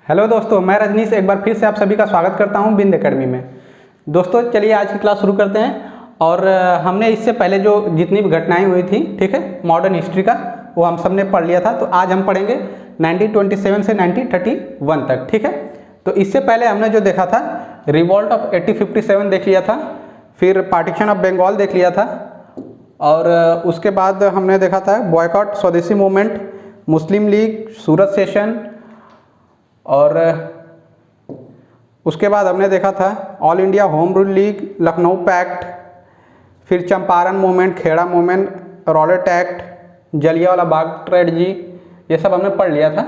Hello दोस्तों, मैं रजनीश एक बार फिर से आप सभी का स्वागत करता हूं बिंद एकेडमी में। दोस्तों चलिए आज की क्लास शुरू करते हैं। और हमने इससे पहले जो जितनी भी घटनाएं हुई थी, ठीक है, मॉडर्न हिस्ट्री का, वो हम सब ने पढ़ लिया था। तो आज हम पढ़ेंगे 1927 से 1931 तक, ठीक है। तो इससे पहले हमने जो देखा था, रिवॉल्ट ऑफ 1857 देख लिया था, फिर पार्टीशन ऑफ बंगाल देख लिया था, और उसके बाद हमने देखा था boycott Swadeshi movement, Muslim League, Surat session, और उसके बाद हमने देखा था All India Home Rule League, Lucknow Pact, फिर Champaran movement, Kheda movement, Rowlatt Act, Jallianwala Bagh tragedy, ये सब हमने पढ़ लिया था।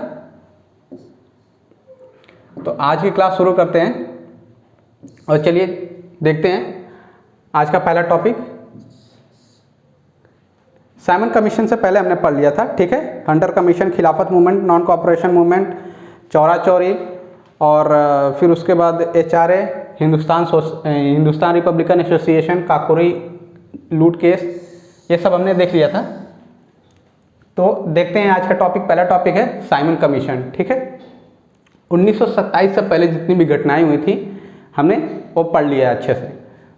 तो आज की क्लास शुरू करते हैं और चलिए देखते हैं आज का पहला टॉपिक। साइमन कमीशन से पहले हमने पढ़ लिया था, ठीक है। हंटर कमीशन, खिलाफत movement, non cooperation movement, Chaura Chauri, और फिर उसके बाद HRA, Hindustan Republican association, Kakori लूट केस, ये सब हमने देख लिया था। तो देखते हैं आज का टॉपिक। पहला टॉपिक है साइमन कमीशन, ठीक है। 1927 से पहले जितनी भी घटनाएं हुई थी हमने वो पढ़ लिया अच्छे से।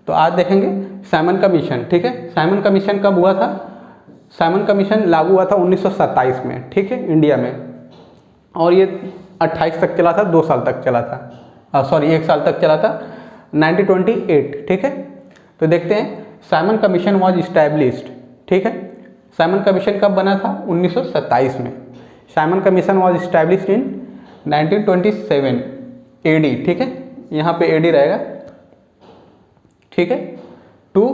तो आज देखेंगे साइमन कमीशन, ठीक है। साइमन कमीशन कब हुआ था? साइमन कमीशन लागू हुआ था 1927 में, ठीक है, इंडिया में। और ये 28 तक चला था, 2 साल तक चला था, सॉरी 1 साल तक चला था, 1928, ठीक है। तो देखते हैं साइमन कमीशन वॉज इस्टेब्लिश्ड, ठीक है। साइमन कमीशन कब बना था? 1927 में। Simon commission was established in 1927 AD, ठीक है, यहाँ पे AD रहेगा, ठीक है। To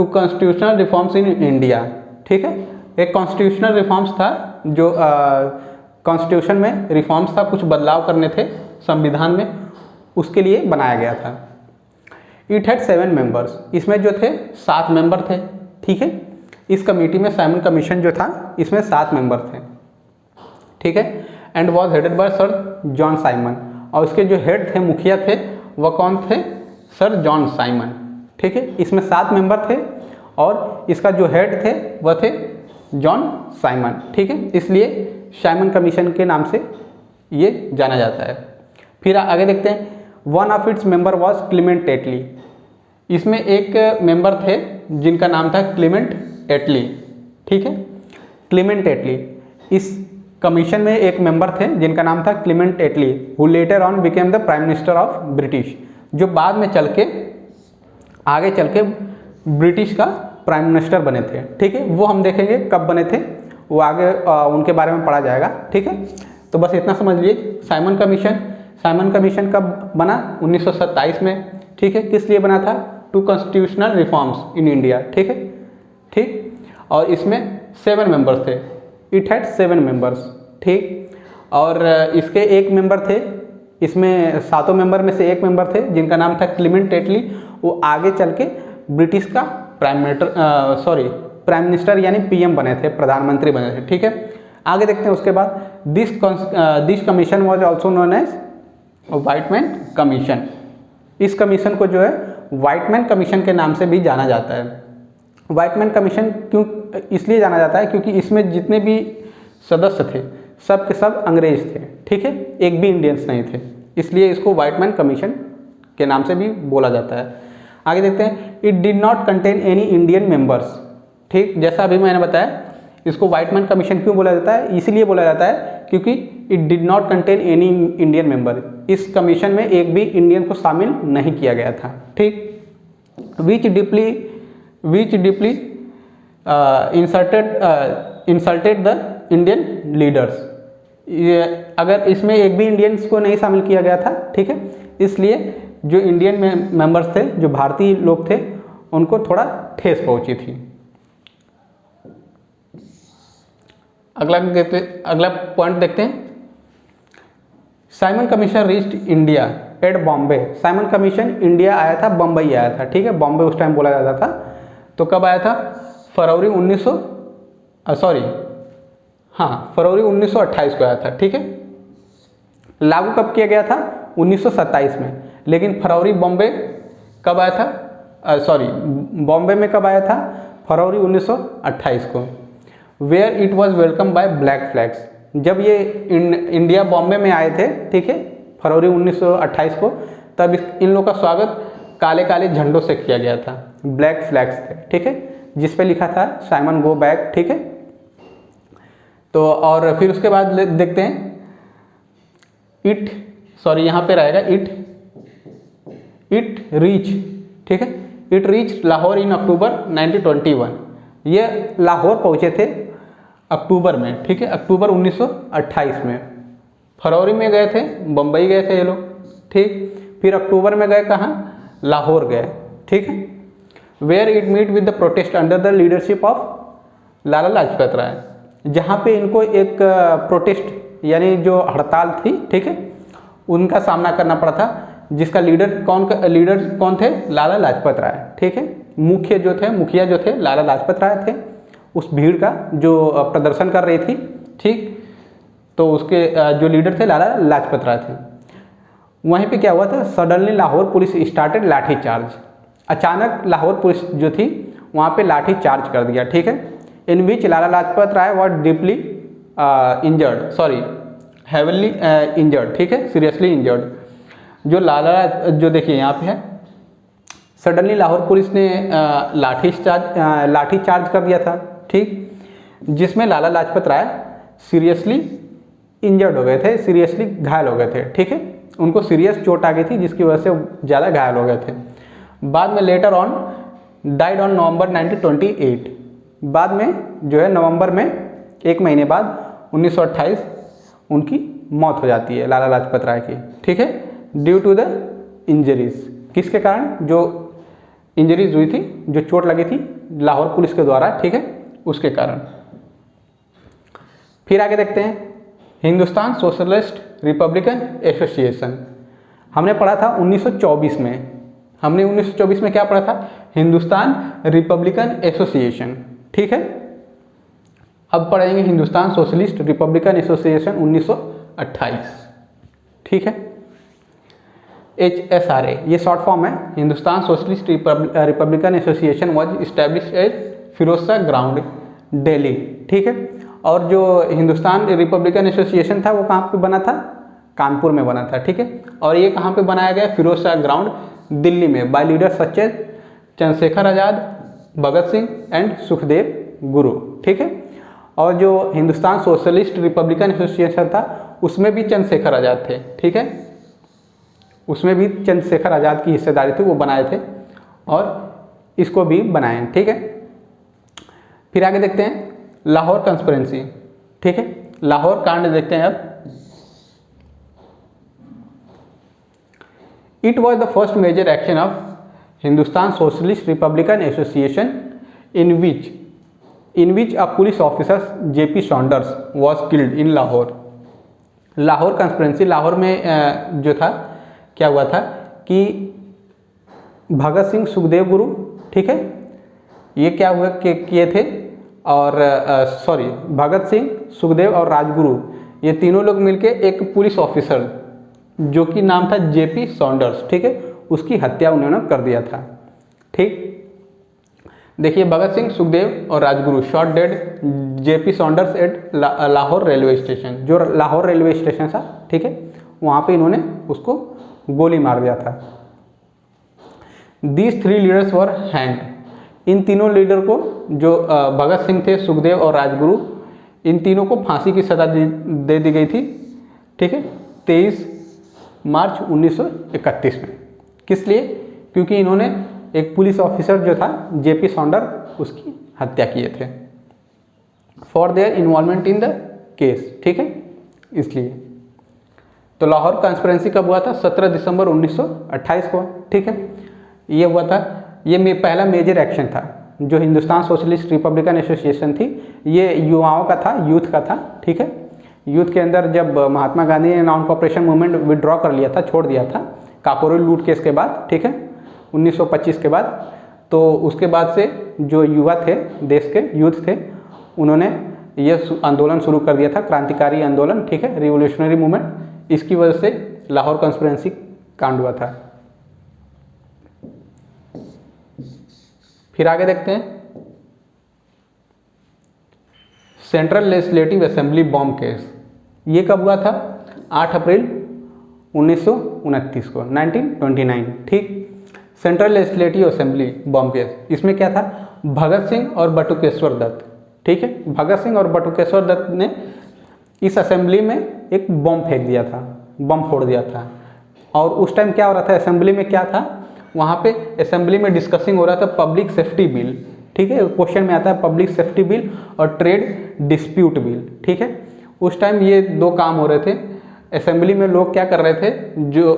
constitutional reforms in India, ठीक है। एक कॉन्स्टिट्यूशनल रिफॉर्म्स था, जो कॉन्स्टिट्यूशन में रिफॉर्म्स था, कुछ बदलाव करने थे संविधान में, उसके लिए बनाया गया था। इट हैड 7 मेंबर्स, इसमें जो थे 7 मेंबर थे, ठीक है। इस कमेटी में साइमन कमीशन जो था, इसमें 7 मेंबर थे, ठीक है। And was headed by sir John Simon, और उसके जो हेड थे, मुखिया थे, वह कौन थे? सर जॉन साइमन, ठीक है। इसमें 7 मेंबर थे और इसका जो हेड थे वह थे जॉन साइमन, ठीक है। इसलिए साइमन कमीशन के नाम से ये जाना जाता है। फिर आगे देखते हैं, one of its member was Clement Attlee. इसमें एक मेंबर थे जिनका नाम था क्लीमेंट एटली, ठीक है, क्लीमेंट एटली। इस कमीशन में एक मेंबर थे जिनका नाम था Clement Attlee, who later on became the prime minister of British, जो बाद में आगे चल के ब्रिटिश का प्राइम मिनिस्टर बने थे, ठीक है। वो हम देखेंगे कब बने थे, वो आगे उनके बारे में पढ़ा जाएगा, ठीक है। तो बस इतना समझ लीजिए साइमन कमीशन कब बना? 1927 में, ठीक है। किस लिए बना था? To constitutional reforms in India, ठीक है, ठीक। और इसमें 7 मेंबर्स थे। इट हैड 7 मेंबर्स, ठीक। और इसके एक मेंबर थे, इसमें 7 मेंबर में से एक मेंबर थे जिनका नाम था क्लीमेंट एटली। वो आगे चल के ब्रिटिश का प्राइम मिनिस्टर यानी PM बने थे, प्रधानमंत्री बने थे, ठीक है। आगे देखते हैं उसके बाद, this commission was also known as white man commission. इस कमीशन को जो है व्हाइटमैन कमीशन के नाम से भी जाना जाता है। व्हाइटमैन कमीशन क्यों इसलिए जाना जाता है? क्योंकि इसमें जितने भी सदस्य थे सब के सब अंग्रेज थे, ठीक है, एक भी इंडियंस नहीं थे, इसलिए इसको व्हाइटमैन कमीशन के नाम से भी बोला जाता है। आगे देखते हैं, it did not contain any Indian members, ठीक। जैसा अभी मैंने बताया, इसको व्हाइटमैन कमीशन क्यों बोला जाता है? इसलिए बोला जाता है क्योंकि it did not contain any Indian member. इस कमीशन में एक भी इंडियन को शामिल नहीं किया गया था, ठीक। Which deeply insulted the Indian leaders. अगर इसमें एक भी इंडियंस को नहीं शामिल किया गया था, ठीक है, इसलिए जो इंडियन मेंबर्स थे, जो भारतीय लोग थे, उनको थोड़ा ठेस पहुंची थी। अगला पॉइंट देखते हैं, Simon commission reached India at Bombay. Simon commission India आया था, बम्बई आया था, ठीक है। बॉम्बे उस टाइम बोला जाता था। तो कब आया था? फरवरी 1928 को आया था, ठीक है। लागू कब किया गया था? 1927 में। लेकिन बॉम्बे कब आया था? बॉम्बे में कब आया था? फरवरी 1928 को। Where it was welcome by black flags. जब ये इंडिया बॉम्बे में आए थे, ठीक है, फरवरी 1928 को, तब इन लोगों का स्वागत काले काले झंडों से किया गया था, ब्लैक फ्लैग्स थे, ठीक है, जिस पे लिखा था साइमन गो बैक, ठीक है। तो और फिर उसके बाद देखते हैं यहाँ पे रहेगा इट रीच, ठीक है, इट रीच लाहौर इन अक्टूबर 1921। ये लाहौर पहुंचे थे अक्टूबर में, ठीक है, अक्टूबर 1928 में। फरवरी में गए थे, बम्बई गए थे ये लोग, ठीक। फिर अक्टूबर में गए कहाँ, लाहौर गए, ठीक है। Where it meet with the protest under the leadership of Lala Lajpat Rai, जहाँ पे इनको एक प्रोटेस्ट यानी जो हड़ताल थी, ठीक है, उनका सामना करना पड़ा था, जिसका लीडर कौन थे, लाला लाजपत राय, ठीक है। मुखिया जो थे लाला लाजपत राय थे। उस भीड़ का जो प्रदर्शन कर रही थी, ठीक, तो उसके जो लीडर थे लाला लाजपत राय थे। वहीं पे क्या हुआ था, सडनली लाहौर पुलिस स्टार्टेड लाठी चार्ज, अचानक लाहौर पुलिस जो थी वहाँ पे लाठी चार्ज कर दिया, ठीक है। इन विच लाला लाजपत राय वॉज डीपली हेवनली इंजर्ड, ठीक है, सीरियसली इंजर्ड। जो देखिए यहाँ पे है, सडनली लाहौर पुलिस ने लाठी चार्ज कर दिया था, ठीक, जिसमें लाला लाजपत राय सीरियसली इंजर्ड हो गए थे, सीरियसली घायल हो गए थे, ठीक है। उनको सीरियस चोट आ गई थी, जिसकी वजह से ज़्यादा घायल हो गए थे। बाद में later on died on November 1928, बाद में जो है नवंबर में, एक महीने बाद 1928 उनकी मौत हो जाती है लाला लाजपत राय की, ठीक है, ड्यू टू द इंजरीज। किसके कारण, जो इंजरीज हुई थी, जो चोट लगी थी लाहौर पुलिस के द्वारा, ठीक है, उसके कारण। फिर आगे देखते हैं हिंदुस्तान सोशलिस्ट रिपब्लिकन एसोसिएशन। हमने पढ़ा था 1924 में, हमने 1924 में क्या पढ़ा था, हिंदुस्तान रिपब्लिकन एसोसिएशन, ठीक है। अब पढ़ेंगे हिंदुस्तान सोशलिस्ट रिपब्लिकन एसोसिएशन 1928, ठीक है। HSRA ये शॉर्ट फॉर्म है, Hindustan socialist Republican association was establish at Firozshah ground, Delhi, ठीक है। और जो हिंदुस्तान रिपब्लिकन एसोसिएशन था वो कहाँ पे बना था, कानपुर में बना था, ठीक है। और ये कहाँ पे बनाया गया, फिरोजशाह ग्राउंड, दिल्ली में, by leader such as Chandrashekhar Azad, Bhagat Singh and Sukhdev Guru, ठीक है। और जो हिंदुस्तान सोशलिस्ट रिपब्लिकन एसोसिएशन था उसमें भी चंद्रशेखर आज़ाद थे, ठीक है, उसमें भी चंद्रशेखर आज़ाद की हिस्सेदारी थी, वो बनाए थे और इसको भी बनाए, ठीक है। फिर आगे देखते हैं लाहौर कंस्पिरेंसी, ठीक है, लाहौर कांड देखते हैं अब। It was the first major action of Hindustan socialist Republican Association in which a police officer JP Saunders was killed in Lahore. Lahore conspiracy, Lahore में जो था, क्या हुआ था कि भगत सिंह, सुखदेव गुरु, ठीक है, ये क्या हुआ किए थे, और भगत सिंह, सुखदेव और राजगुरु, ये तीनों लोग मिलके एक पुलिस ऑफिसर जो कि नाम था JP सॉन्डर्स, ठीक है, उसकी हत्या उन्होंने कर दिया था, ठीक। देखिए भगत सिंह, सुखदेव और Rajguru shot dead JP Saunders at Lahore railway station, जो लाहौर रेलवे स्टेशन था, ठीक है, वहाँ पे इन्होंने उसको गोली मार दिया था। These 3 लीडर्स वर हैंग्ड, इन तीनों लीडर को, जो भगत सिंह थे, सुखदेव और राजगुरु, इन तीनों को फांसी की सजा दे दी गई थी, ठीक है, 23 मार्च 1931 में। किस लिए, क्योंकि इन्होंने एक पुलिस ऑफिसर जो था JP सॉन्डर, उसकी हत्या किए थे, for their involvement in the case, ठीक है, इसलिए। तो लाहौर कॉन्स्पिरेंसी कब हुआ था, 17 दिसंबर 1928 को, ठीक है। ये हुआ था, ये पहला मेजर एक्शन था जो हिंदुस्तान सोशलिस्ट रिपब्लिकन एसोसिएशन थी, ये युवाओं का था, यूथ का था, ठीक है। यूथ के अंदर जब महात्मा गांधी ने नॉन कॉपरेशन मूवमेंट विड्रॉ कर लिया था, छोड़ दिया था काकोरी लूट केस के बाद, ठीक है, 1925 के बाद, तो उसके बाद से जो युवा थे, देश के यूथ थे, उन्होंने ये आंदोलन शुरू कर दिया था, क्रांतिकारी आंदोलन, ठीक है, रिवोल्यूशनरी मूवमेंट। इसकी वजह से लाहौर कॉन्स्पिरेंसी कांड हुआ था। फिर आगे देखते हैं central legislative assembly bomb case, ये कब हुआ था? 8 अप्रैल 1929 को, 1929, ठीक। सेंट्रल लेजिस्लेटिव असेंबली बॉम्बे, इसमें क्या था? भगत सिंह और बटुकेश्वर दत्त, ठीक है। भगत सिंह और बटुकेश्वर दत्त ने इस असेंबली में एक बम फेंक दिया था, बम फोड़ दिया था। और उस टाइम क्या हो रहा था असेंबली में? क्या था वहाँ पे? असेंबली में डिस्कसिंग हो रहा था पब्लिक सेफ्टी बिल, ठीक है। क्वेश्चन में आता है पब्लिक सेफ्टी बिल और ट्रेड डिस्प्यूट बिल, ठीक है। उस टाइम ये दो काम हो रहे थे असेंबली में। लोग क्या कर रहे थे, जो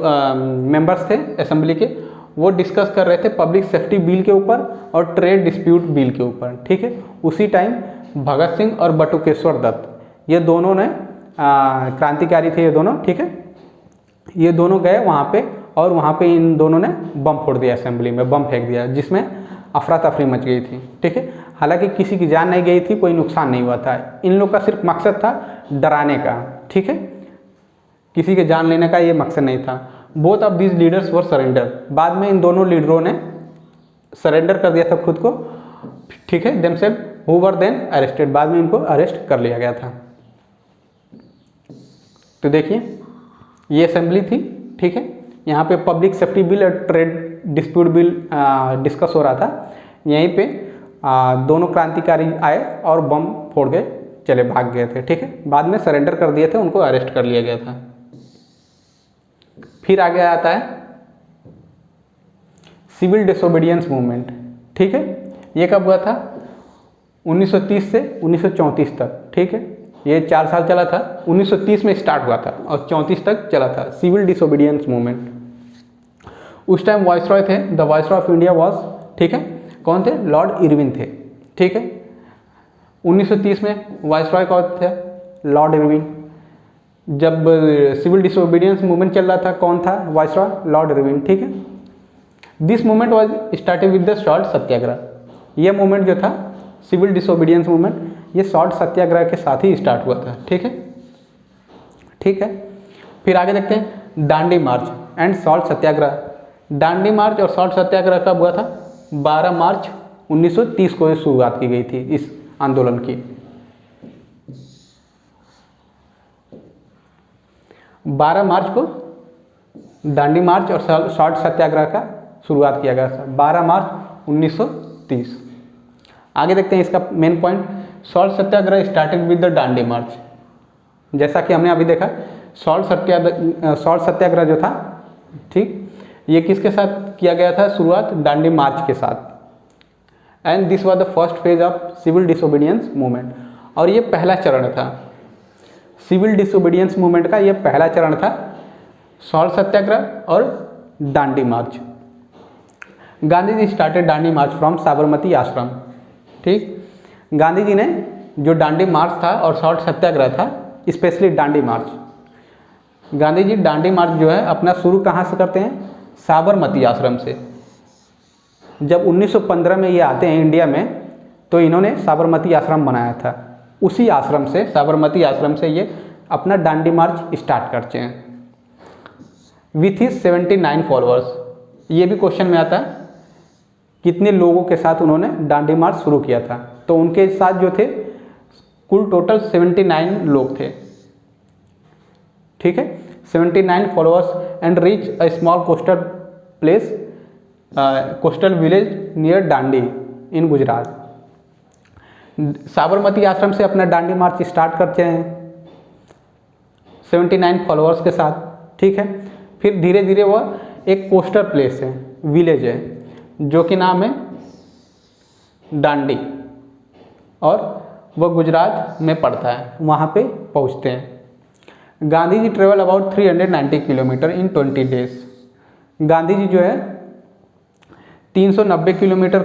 मेंबर्स थे असेंबली के, वो डिस्कस कर रहे थे पब्लिक सेफ्टी बिल के ऊपर और ट्रेड डिस्प्यूट बिल के ऊपर, ठीक है। उसी टाइम भगत सिंह और बटुकेश्वर दत्त, ये दोनों ने क्रांतिकारी थे ये दोनों, ठीक है। ये दोनों गए वहाँ पे और वहाँ पे इन दोनों ने बम फोड़ दिया, असेंबली में बम फेंक दिया, जिसमें अफरा तफरी मच गई थी, ठीक है। हालांकि किसी की जान नहीं गई थी, कोई नुकसान नहीं हुआ था। इन लोग का सिर्फ मकसद था डराने का, ठीक है। किसी के जान लेने का ये मकसद नहीं था। Both of these leaders were surrender, बाद में इन दोनों लीडरों ने सरेंडर कर दिया था खुद को, ठीक है। Themselves who were then arrested, बाद में इनको अरेस्ट कर लिया गया था। तो देखिए ये असेंबली थी, ठीक है। यहाँ पे पब्लिक सेफ्टी बिल और ट्रेड डिस्प्यूट बिल डिस्कस हो रहा था। यहीं पे दोनों क्रांतिकारी आए और बम फोड़ के चले भाग गए थे, ठीक है। बाद में सरेंडर कर दिए थे, उनको अरेस्ट कर लिया गया था। फिर आगे आता है सिविल डिसोबीडियंस मूवमेंट, ठीक है। ये कब हुआ था? 1930 से 1934 तक, ठीक है। ये 4 साल चला था। 1930 में स्टार्ट हुआ था और 34 तक चला था सिविल डिसोबीडियंस मूवमेंट। उस टाइम वाइसरॉय थे, the viceroy of India was, ठीक है। कौन थे? लॉर्ड इरविन थे, ठीक है। 1930 में वाइसरॉय कौन थे? Lord Irwin. जब सिविल डिसोबीडियंस मूवमेंट चल रहा था, कौन था वाइसरॉय? लॉर्ड इरविन, ठीक है। This movement was started with the salt satyagraha. यह मूवमेंट जो था सिविल डिसोबीडियंस मूवमेंट, ये सॉल्ट सत्याग्रह के साथ ही स्टार्ट हुआ था, ठीक है, ठीक है। फिर आगे देखते हैं दांडी मार्च एंड सॉल्ट सत्याग्रह। दांडी मार्च और सॉल्ट सत्याग्रह कब हुआ था? 12 मार्च 1930 को शुरुआत की गई थी इस आंदोलन की। 12 मार्च को दांडी मार्च और सॉल्ट सत्याग्रह का शुरुआत किया गया था, 12 मार्च 1930। आगे देखते हैं इसका main point, salt satyagraha started with the Dandi march. जैसा कि हमने अभी देखा सॉल्ट सत्याग्रह जो था, ठीक, ये किसके साथ किया गया था शुरुआत? दांडी मार्च के साथ। And this was the first phase of civil disobedience movement. और ये पहला चरण था सिविल डिसोबीडियंस मूवमेंट का, ये पहला चरण था सॉल्ट सत्याग्रह और Dandi march. Gandhi ji started Dandi march from Sabarmati ashram, ठीक। गांधी जी ने जो दांडी मार्च था और सॉल्ट सत्याग्रह था, स्पेशली दांडी मार्च, गांधी जी दांडी मार्च जो है अपना शुरू कहाँ से करते हैं? साबरमती आश्रम से। जब 1915 में ये आते हैं इंडिया में, तो इन्होंने साबरमती आश्रम बनाया था। उसी आश्रम से, साबरमती आश्रम से ये अपना दांडी मार्च स्टार्ट करते हैं विथ हिज 79 फॉलोअर्स। ये भी क्वेश्चन में आता है कितने लोगों के साथ उन्होंने दांडी मार्च शुरू किया था। तो उनके साथ जो थे कुल टोटल 79 लोग थे, ठीक है। 79 followers and reach a small coastal place, coastal village near Dandi in Gujarat. Sabarmati ashram से अपना दांडी मार्च स्टार्ट करते हैं 79 फॉलोअर्स के साथ, ठीक है। फिर धीरे धीरे वह एक कोस्टल प्लेस है, विलेज है, जो कि नाम है दांडी, और वह गुजरात में पड़ता है, वहाँ पे पहुँचते हैं। Gandhi ji travel about 390 kilometre in 20 days. Gandhi ji जो है 390 किलोमीटर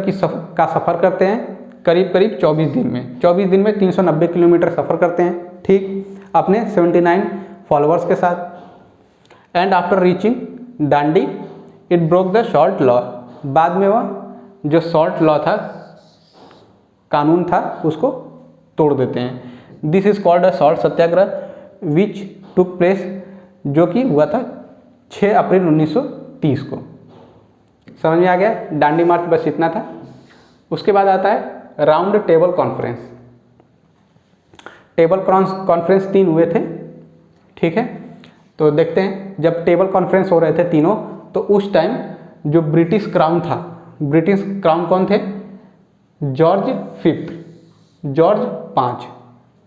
का सफ़र करते हैं करीब करीब 24 दिन में। 24 दिन में 390 किलोमीटर सफ़र करते हैं, ठीक, अपने 79 फॉलोअर्स के साथ। And after reaching Dandi it broke the salt law. बाद में वह जो सॉल्ट लॉ था, कानून था, उसको तोड़ देते हैं। This is called a salt Satyagraha which took place, जो कि हुआ था 6 अप्रैल 1930 को। समझ में आ गया? दांडी मार्च बस इतना था। उसके बाद आता है round table conference. Table conference 3 हुए थे, ठीक है। तो देखते हैं जब टेबल कॉन्फ्रेंस हो रहे थे तीनों, तो उस टाइम जो ब्रिटिश क्राउन था, ब्रिटिश क्राउन कौन थे? जॉर्ज फिफ्थ, जॉर्ज 5,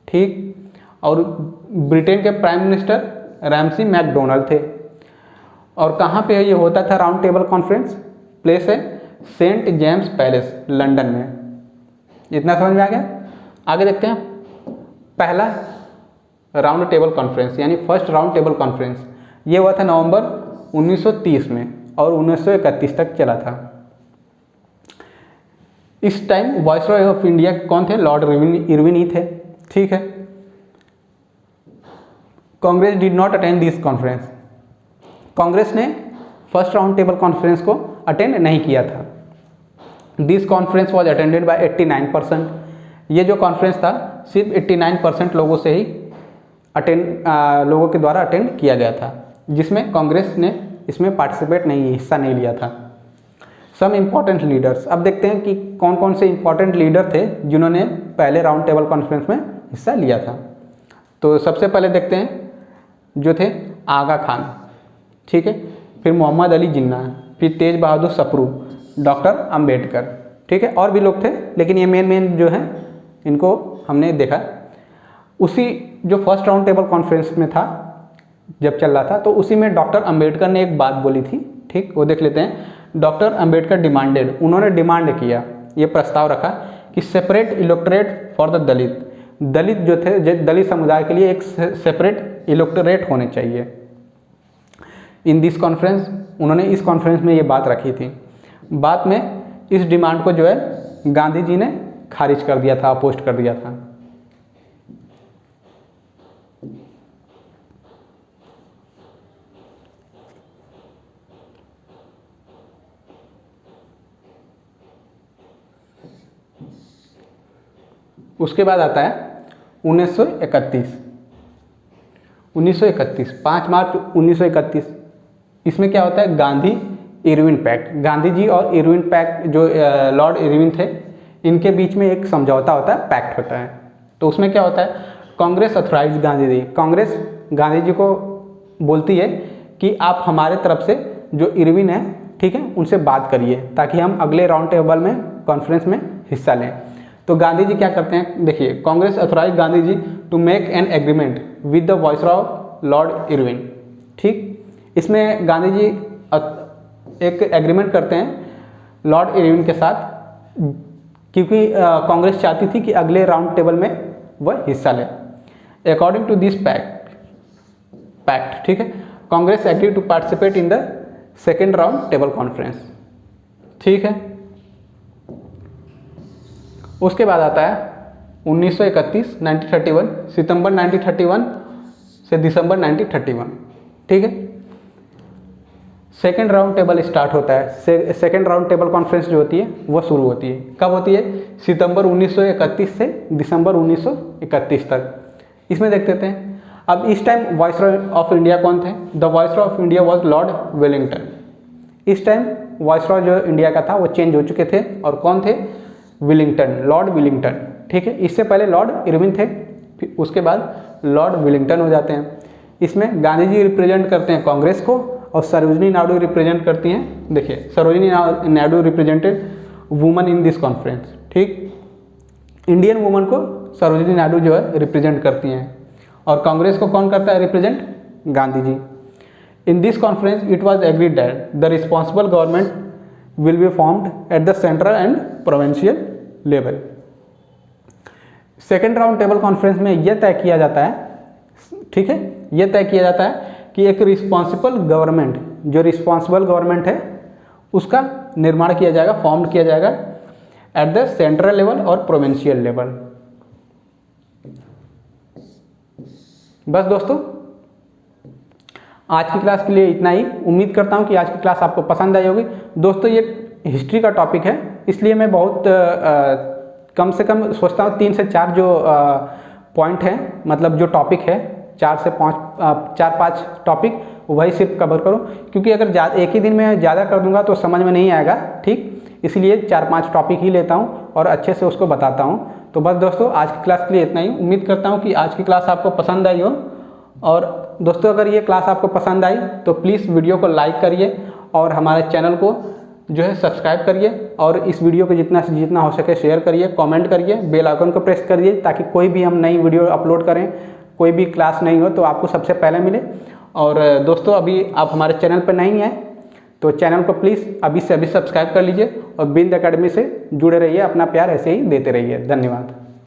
ठीक। और ब्रिटेन के प्राइम मिनिस्टर रैमसी मैकडोनाल्ड थे। और कहाँ पे ये होता था राउंड टेबल कॉन्फ्रेंस? प्लेस है सेंट जेम्स पैलेस, लंदन में। इतना समझ में आ गया? आगे देखते हैं। पहला राउंड टेबल कॉन्फ्रेंस यानी फर्स्ट राउंड टेबल कॉन्फ्रेंस ये हुआ था नवंबर 1930 में और 1931 तक चला था। इस टाइम वाइसरॉय ऑफ इंडिया कौन थे? लॉर्ड इरविन ही थे, ठीक है। Congress did not attend this conference, Congress ने फर्स्ट राउंड टेबल कॉन्फ्रेंस को अटेंड नहीं किया था। This conference was attended by 89%। ये जो कॉन्फ्रेंस था सिर्फ 89% लोगों से ही लोगों के द्वारा अटेंड किया गया था, जिसमें कांग्रेस ने इसमें पार्टिसिपेट नहीं, हिस्सा नहीं लिया था। सम इम्पॉर्टेंट लीडर्स, अब देखते हैं कि कौन कौन से इम्पॉर्टेंट लीडर थे जिन्होंने पहले राउंड टेबल कॉन्फ्रेंस में हिस्सा लिया था। तो सबसे पहले देखते हैं जो थे आगा खान, ठीक है, फिर मोहम्मद अली जिन्ना, फिर तेज बहादुर सप्रू, डॉक्टर अंबेडकर, ठीक है। और भी लोग थे लेकिन ये मेन जो हैं इनको हमने देखा। उसी जो फर्स्ट राउंड टेबल कॉन्फ्रेंस में था जब चल रहा था, तो उसी में डॉक्टर अंबेडकर ने एक बात बोली थी, ठीक, वो देख लेते हैं। डॉक्टर अंबेडकर डिमांडेड, उन्होंने डिमांड किया, ये प्रस्ताव रखा कि सेपरेट इलेक्टोरेट फॉर द दलित, दलित जो थे, दलित समुदाय के लिए एक सेपरेट इलेक्टोरेट होने चाहिए। इन दिस कॉन्फ्रेंस, उन्होंने इस कॉन्फ्रेंस में ये बात रखी थी। बाद में इस डिमांड को जो है गांधी जी ने खारिज कर दिया था, अपोस्ट कर दिया था। उसके बाद आता है 1931, 5 मार्च 1931। इसमें क्या होता है? गांधी इरविन पैक्ट, गांधी जी और इरविन पैक्ट जो लॉर्ड इरविन थे इनके बीच में एक समझौता होता है, पैक्ट होता है। तो उसमें क्या होता है? कांग्रेस अथॉराइज गांधी जी, कांग्रेस गांधी जी को बोलती है कि आप हमारे तरफ से जो इरविन है, ठीक है, उनसे बात करिए ताकि हम अगले राउंड टेबल में कॉन्फ्रेंस में हिस्सा लें। तो गांधी जी क्या करते हैं? देखिए, Congress authorise Gandhi ji to make an agreement with the viceroy Lord Irwin, ठीक। इसमें गांधी जी एक एग्रीमेंट करते हैं लॉर्ड इरविन के साथ, क्योंकि कांग्रेस चाहती थी कि अगले राउंड टेबल में वह हिस्सा ले। अकॉर्डिंग टू दिस पैक्ट, ठीक है, Congress agree to participate in the second round table conference, ठीक है। उसके बाद आता है 1931, 1931, सितंबर 1931 से दिसंबर 1931, ठीक है। सेकेंड राउंड टेबल स्टार्ट होता है। सेकेंड राउंड टेबल कॉन्फ्रेंस जो होती है वो शुरू होती है, कब होती है? सितंबर 1931 से दिसंबर 1931 तक। इसमें देख लेते हैं। अब इस टाइम वाइसरॉय ऑफ इंडिया कौन थे? The viceroy of India was Lord Wellington. इस टाइम वाइसरॉय जो इंडिया का था वो चेंज हो चुके थे, और कौन थे? विलिंगटन, लॉर्ड विलिंगटन, ठीक है। इससे पहले लॉर्ड इरविन थे, फिर उसके बाद लॉर्ड विलिंगटन हो जाते हैं। इसमें गांधी जी रिप्रेजेंट करते हैं कांग्रेस को और सरोजिनी नायडू रिप्रेजेंट करती हैं, देखिए, Sarojini Naidu represented woman in this conference, ठीक। इंडियन वुमन को सरोजिनी नायडू जो है रिप्रेजेंट करती हैं, और कांग्रेस को कौन करता है represent? Gandhi ji. In this conference it was agreed that the responsible government will be formed at the central and provincial level. Second round table conference में यह तय किया जाता है, ठीक है, यह तय किया जाता है कि एक रिस्पॉन्सिबल गवर्नमेंट, जो रिस्पॉन्सिबल गवर्नमेंट है उसका निर्माण किया जाएगा, फॉर्म किया जाएगा एट द सेंट्रल लेवल और प्रोविंशियल लेवल। बस दोस्तों, आज की क्लास के लिए इतना ही। उम्मीद करता हूँ कि आज की क्लास आपको पसंद आई होगी। दोस्तों, ये हिस्ट्री का टॉपिक है, इसलिए मैं बहुत कम से कम सोचता हूँ 3 से 4 जो पॉइंट हैं, मतलब जो टॉपिक है 4 से 5 टॉपिक वही सिर्फ कवर करूँ, क्योंकि अगर एक ही दिन में ज़्यादा कर दूंगा तो समझ में नहीं आएगा, ठीक। इसलिए 4-5 टॉपिक ही लेता हूँ और अच्छे से उसको बताता हूँ। तो बस दोस्तों, आज की क्लास के लिए इतना ही। उम्मीद करता हूँ कि आज की क्लास आपको पसंद आई हो, और दोस्तों अगर ये क्लास आपको पसंद आई तो प्लीज़ वीडियो को लाइक करिए और हमारे चैनल को जो है सब्सक्राइब करिए और इस वीडियो को जितना से जितना हो सके शेयर करिए, कमेंट करिए, बेल आइकन को प्रेस करिए ताकि कोई भी हम नई वीडियो अपलोड करें, कोई भी क्लास नहीं हो तो आपको सबसे पहले मिले। और दोस्तों अभी आप हमारे चैनल पर नहीं हैं तो चैनल को प्लीज़ अभी से अभी सब्सक्राइब कर लीजिए और बिंद एकेडमी से जुड़े रहिए, अपना प्यार ऐसे ही देते रहिए। धन्यवाद।